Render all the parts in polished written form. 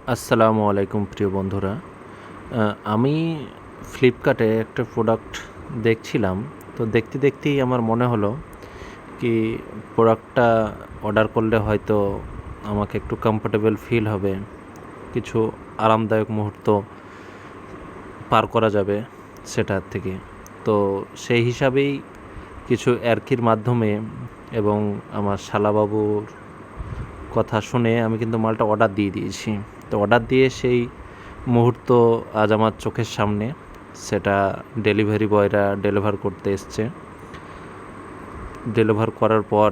আসসালামু আলাইকুম প্রিয় বন্ধুরা। আমি ফ্লিপকার্টে একটা প্রোডাক্ট দেখছিলাম। তো দেখতে দেখতেই আমার মনে হলো কি প্রোডাক্টটা অর্ডার করলে হয়তো আমাকে একটু কমফোর্টেবল ফিল হবে, কিছু আরামদায়ক মুহূর্ত পার করা যাবে সেটার থেকে। তো সেই হিসাবেই কিছু ইয়ার্কির মাধ্যমে এবং আমার শালাবাবুর কথা শুনে আমি কিন্তু মালটা অর্ডার দিয়ে দিয়েছি। তো অর্ডার দিয়ে সেই মুহূর্ত আজ আমার চোখের সামনে, সেটা ডেলিভারি বয়রা ডেলিভার করতে এসছে। ডেলিভার করার পর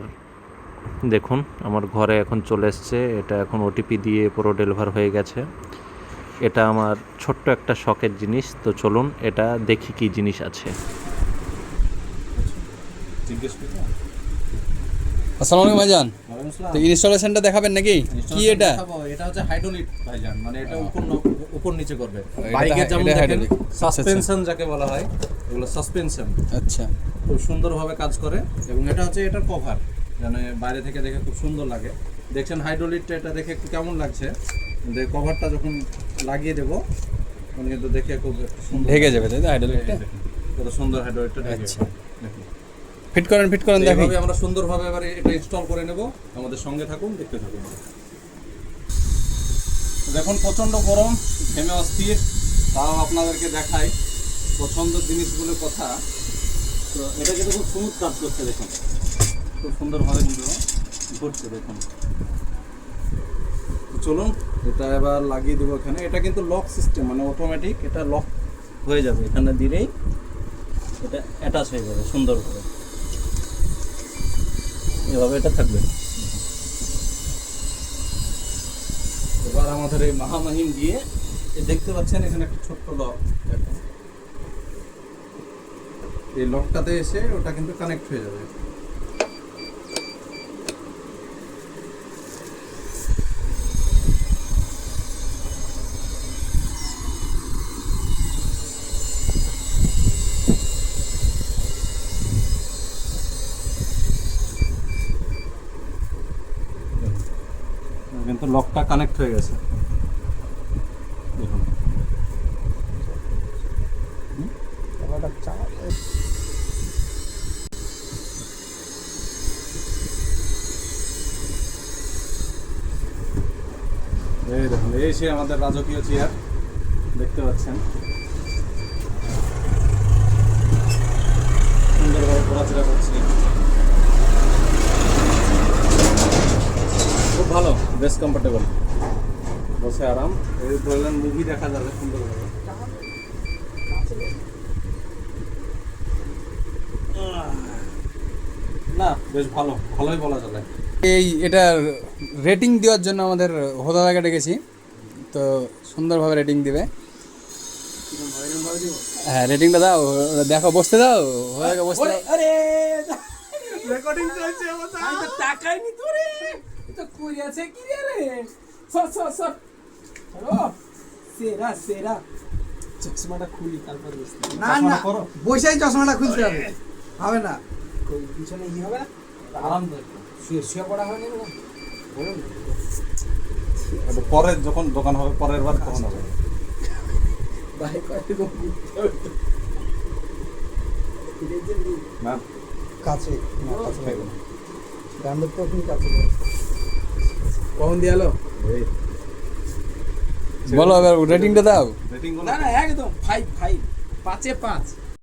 দেখুন আমার ঘরে এখন চলে এসছে। এটা এখন ওটিপি দিয়ে পুরো ডেলিভার হয়ে গেছে। এটা আমার ছোট্ট একটা শখের জিনিস। তো চলুন এটা দেখি কী জিনিস আছে। আসসালামু আলাইকুম ভাইজান। তো ইনস্টলেশনটা দেখাবেন নাকি? কি এটা? এটা হচ্ছে হাইড্রোলিক ভাইজান, মানে এটা উপর নিচে করবে। বাইকের যেমন দেখেন সাসপেনশন যাকে বলা হয়, এগুলো সাসপেনশন। আচ্ছা, খুব সুন্দরভাবে কাজ করে। এবং এটা হচ্ছে এটার কভার, মানে বাইরে থেকে দেখে খুব সুন্দর লাগে। দেখছেন হাইড্রোলিকটা, এটা দেখে একটু কেমন লাগছে, কিন্তু কভারটা যখন লাগিয়ে দেবো মানে কিন্তু দেখে খুব সুন্দর ঢেকে যাবে তাই তো হাইড্রোলিকটা? কত সুন্দর হাইড্রোলিকটা ঢেকে আচ্ছা, দেখুন। ফিট করেন দেখি। এইভাবে আমরা সুন্দরভাবে এবার এটা ইনস্টল করে নেব। আমাদের সঙ্গে থাকুন, দেখতে থাকুন। দেখুন প্রচণ্ড গরম, ঘেমে অস্থির, তাও আপনাদেরকে দেখাই পছন্দের জিনিসগুলোর কথা। তো এটা কিন্তু খুব স্মুথ কাজ করছে, দেখুন খুব সুন্দরভাবে কিন্তু ঘুরছে দেখুন। চলুন এটা এবার লাগিয়ে দেবো এখানে। এটা কিন্তু লক সিস্টেম, মানে অটোমেটিক এটা লক হয়ে যাবে। এখানে দিলেই এটা অ্যাটাচ হয়ে যাবে সুন্দরভাবে, এভাবে এটা থাকবে। এবার আমাদের এই মহামহিম দিয়ে দেখতে পাচ্ছেন এখানে একটা ছোট্ট লক, এই লকটাতে এসে ওটা কিন্তু কানেক্ট হয়ে যাবে। কিন্তু লকটা কানেক্ট হয়ে গেছে দেখুন। এই দেখুন, এই সে আমাদের রাজকীয় চেয়ার দেখতে পাচ্ছেন, সুন্দরভাবে ঘোরাফেরা করছে। খুব ভালো, বেশ কমফোর্টেবল, বসে আরাম। এই ধরলেন মুভি দেখা যাবে সুন্দরভাবে। না বেশ ভালো, ভালোই বলা যাবে। এটা রেটিং দেওয়ার জন্য আমাদের হোদাদাকে ডেকেছি, তো সুন্দরভাবে রেটিং দিবে। হ্যাঁ, রেটিংটা দাও, দেখো, বসতে দাও, হোদাদাকে বসতে দাও। আরে রেকর্ডিং চলছে, আমি তো টাকাই নি তোরে, তো কই আছে কি রে? সর সর সর, হ্যালো সেরা সেরা। চশমাটা খুলি তারপর বসতে। না না, বসেই চশমাটা খুলতে হবে, হবে না। কই পিছনে কি হবে না? আরাম দেয়, শুয়ে শুয়ে পড়া হয় না। পরে যখন দোকান হবে, পরের বার তখন হবে। ভাই কত না কাছে গান্ডের তো আপনি কাছে কখন দিয়ালো? বলো এবার রেটিংটা দাও। রেটিং না না, একদম 5 5 5 এ 5।